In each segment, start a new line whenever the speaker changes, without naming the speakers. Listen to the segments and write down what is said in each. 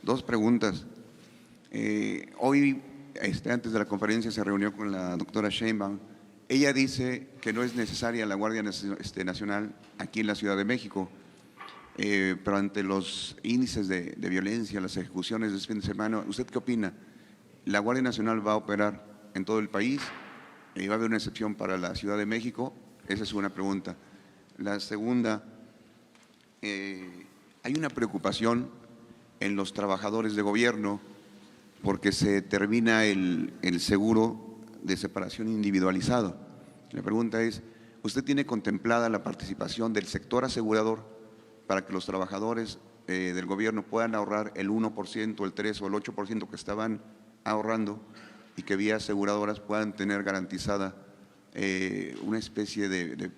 Dos preguntas. Hoy, antes de la conferencia, se reunió con la doctora Sheinbaum. Ella dice que no es necesaria la Guardia Nacional aquí en la Ciudad de México, pero ante los índices de violencia, las ejecuciones de este fin de semana, ¿usted qué opina? ¿La Guardia Nacional va a operar en todo el país? ¿Va a haber una excepción para la Ciudad de México? Esa es una pregunta. La segunda, hay una preocupación en los trabajadores de gobierno porque se termina el seguro de separación individualizado. La pregunta es, ¿usted tiene contemplada la participación del sector asegurador para que los trabajadores del gobierno puedan ahorrar el 1%, el 3% o el 8% que estaban ahorrando y que vía aseguradoras puedan tener garantizada una especie de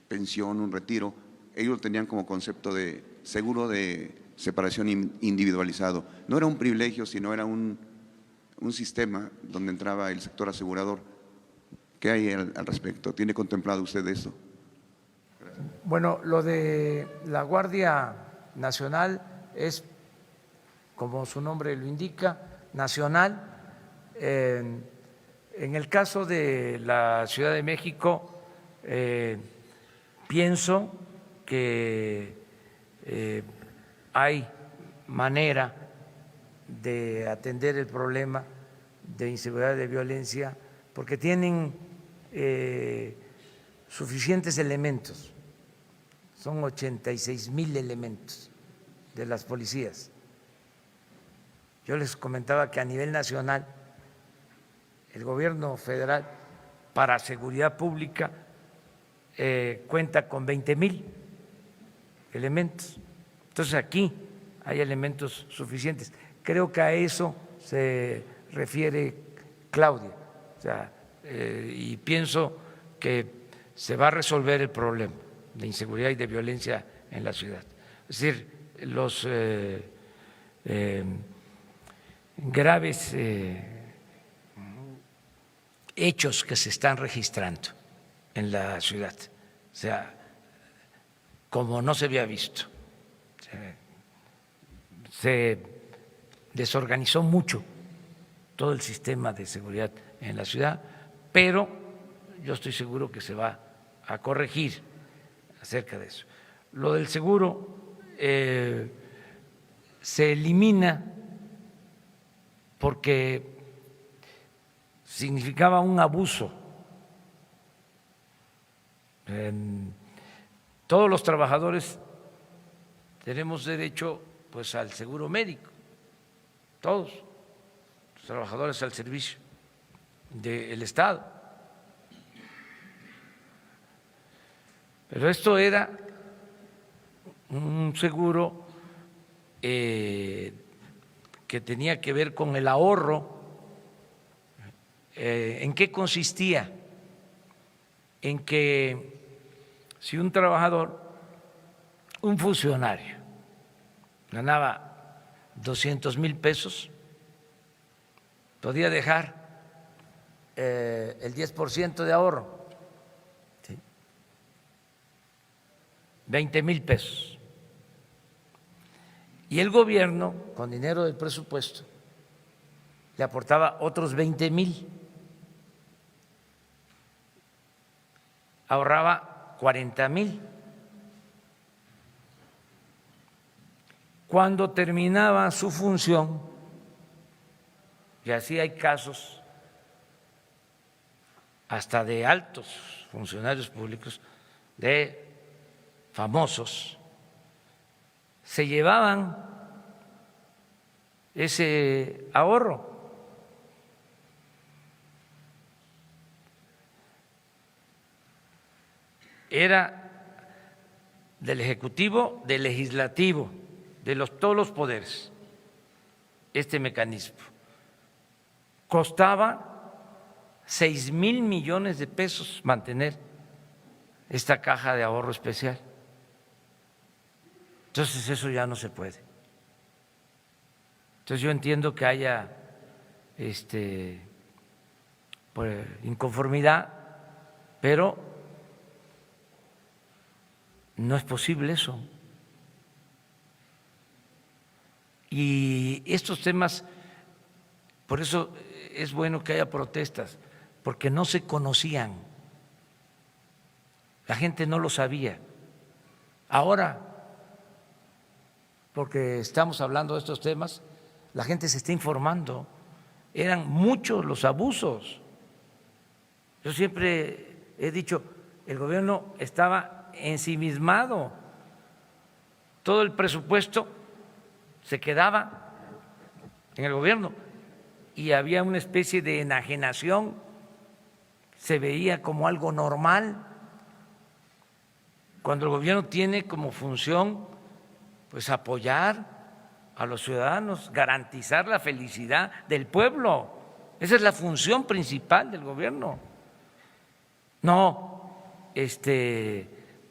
pensión, un retiro? Ellos lo tenían como concepto de seguro de separación individualizado. No era un privilegio, sino era un sistema donde entraba el sector asegurador. ¿Qué hay al respecto? ¿Tiene contemplado usted eso?
Bueno, lo de la Guardia Nacional es, como su nombre lo indica, nacional. En el caso de la Ciudad de México, pienso que hay manera de atender el problema de inseguridad y de violencia porque tienen suficientes elementos, son 86,000 elementos de las policías. Yo les comentaba que a nivel nacional el gobierno federal para seguridad pública cuenta con 20,000 elementos. Entonces aquí hay elementos suficientes. Creo que a eso se refiere Claudia, o sea, y pienso que se va a resolver el problema de inseguridad y de violencia en la ciudad. Es decir, los graves hechos que se están registrando en la ciudad, o sea, como no se había visto. Se desorganizó mucho todo el sistema de seguridad en la ciudad, pero yo estoy seguro que se va a corregir acerca de eso. Lo del seguro se elimina porque significaba un abuso. Todos los trabajadores tenemos derecho pues al seguro médico, todos los trabajadores al servicio del Estado. Pero esto era un seguro que tenía que ver con el ahorro. ¿En qué consistía? En que si un trabajador, un funcionario, ganaba 200,000 pesos, podía dejar el 10% de ahorro, ¿sí? 20,000 pesos. Y el gobierno, con dinero del presupuesto, le aportaba otros 20,000. Ahorraba 40,000. Cuando terminaba su función, y así hay casos hasta de altos funcionarios públicos, de famosos, se llevaban ese ahorro. Era del Ejecutivo, del Legislativo, de todos los poderes, este mecanismo. Costaba 6,000 millones de pesos mantener esta caja de ahorro especial. Entonces eso ya no se puede. Entonces yo entiendo que haya pues, inconformidad, pero no es posible eso. Y estos temas, por eso es bueno que haya protestas, porque no se conocían, la gente no lo sabía. Ahora, porque estamos hablando de estos temas, la gente se está informando. Eran muchos los abusos. Yo siempre he dicho, el gobierno estaba ensimismado, todo el presupuesto se quedaba en el gobierno y había una especie de enajenación, se veía como algo normal, cuando el gobierno tiene como función pues apoyar a los ciudadanos, garantizar la felicidad del pueblo. Esa es la función principal del gobierno. No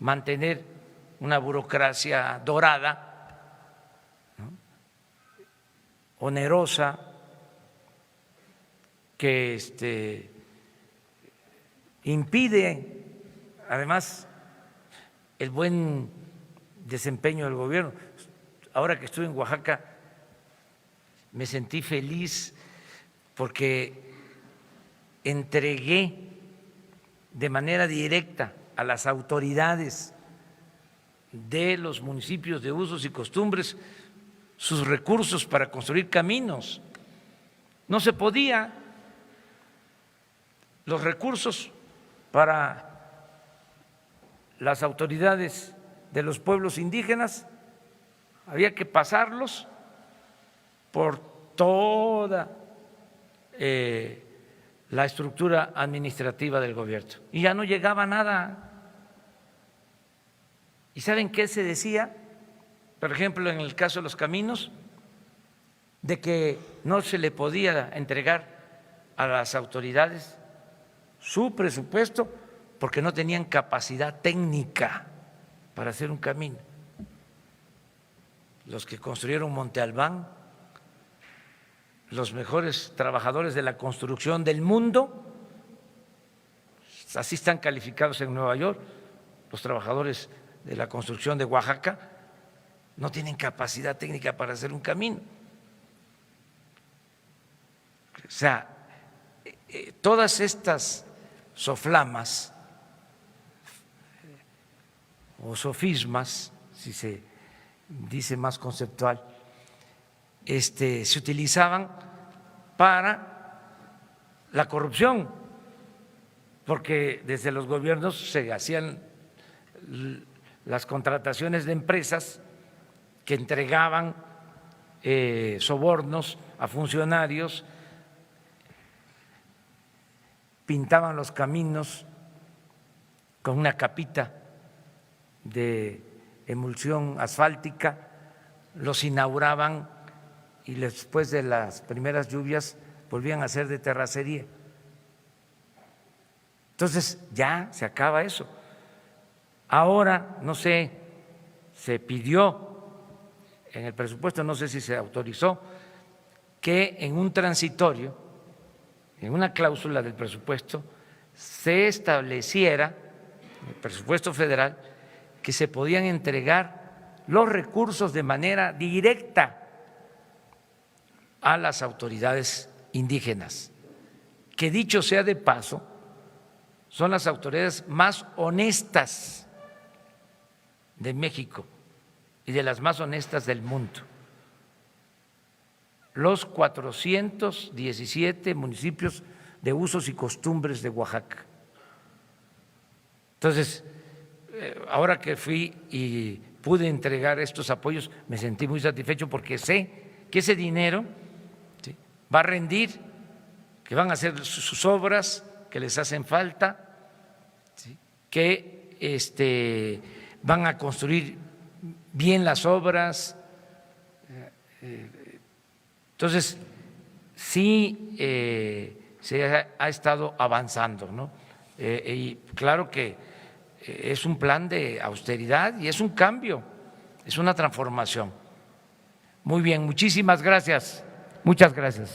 mantener una burocracia dorada, ¿no?, onerosa, que impide además el buen desempeño del gobierno. Ahora que estuve en Oaxaca me sentí feliz porque entregué de manera directa a las autoridades de los municipios de usos y costumbres sus recursos para construir caminos. No se podía, los recursos para las autoridades de los pueblos indígenas había que pasarlos por toda la estructura administrativa del gobierno y ya no llegaba nada. ¿Y saben qué se decía? Por ejemplo, en el caso de los caminos, de que no se le podía entregar a las autoridades su presupuesto porque no tenían capacidad técnica para hacer un camino. Los que construyeron Monte Albán, los mejores trabajadores de la construcción del mundo, así están calificados en Nueva York, los trabajadores de la construcción de Oaxaca, no tienen capacidad técnica para hacer un camino. O sea, todas estas soflamas o sofismas, si se dice más conceptual, se utilizaban para la corrupción, porque desde los gobiernos se hacían las contrataciones de empresas que entregaban sobornos a funcionarios, pintaban los caminos con una capita de emulsión asfáltica, los inauguraban y después de las primeras lluvias volvían a ser de terracería. Entonces ya se acaba eso. Ahora, no sé, se pidió en el presupuesto, no sé si se autorizó, que en un transitorio, en una cláusula del presupuesto, se estableciera, en el presupuesto federal, que se podían entregar los recursos de manera directa a las autoridades indígenas, que dicho sea de paso, son las autoridades más honestas de México y de las más honestas del mundo. Los 417 municipios de usos y costumbres de Oaxaca. Entonces, ahora que fui y pude entregar estos apoyos, me sentí muy satisfecho porque sé que ese dinero va a rendir, que van a hacer sus obras que les hacen falta, que van a construir bien las obras. Entonces, sí se ha estado avanzando, ¿no? Y claro que es un plan de austeridad y es un cambio, es una transformación. Muy bien, muchísimas gracias. Muchas gracias.